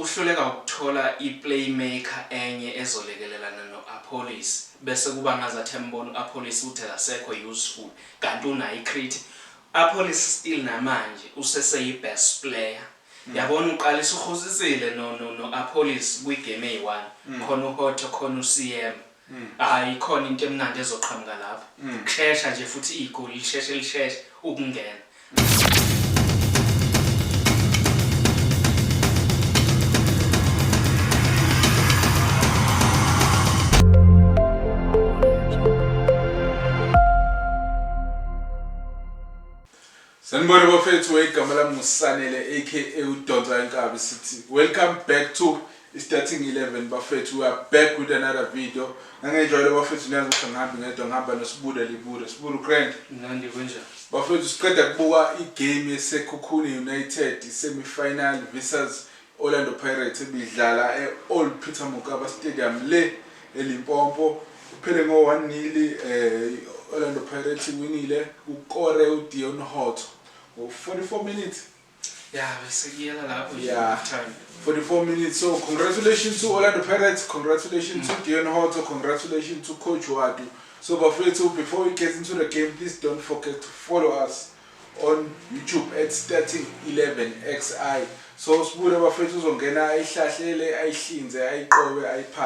uhluleka ukuthola iplaymaker enye ezolekelelana no-Apollos bese kuba ngazathi embona u-Apollos uthi akasekho useful kanti unayo i-crit. Apollos still namanje useseyi-best player. Yabona uqalisa ukhosisile no-Apollos kwi-game eyi-1 khona uHotho khona uCM. Hayi khona into emnandi ezoqhamuka lapha. Kushesha nje futhi igoli lisheshe ukungena. Sanibona bafethu igama lami nguSanele aka uDonsa Nkabi sithi welcome back to Starting 11 bafethu. We are back with another video. Ngangejwayele bafethu niyazi ukuthi ngihambi ngedwa ngihamba noSibuda Libuda. Sibuda grand. Nandi kunjani? Bafethu siqeda kubuka igame yeseKhukhune United semi-final versus Orlando Pirates ebidlala eOld Peter Mokaba Stadium le eLimpopo. Kuphele ngo-1-0 Orlando Pirates winile ukore uDion Hotto 44 minutes. Yeah, besekiyela lapho nje time. 44 minutes. So congratulations to Orlando Pirates, congratulations to Dion Hotto, congratulations to Coach Wadu. So before we get into the game, please don't forget to follow us on YouTube at Starting 11 XI. So Sibuda bafethu uzongena ayihlahlele ayihlinze ayiqobe ayiphathe.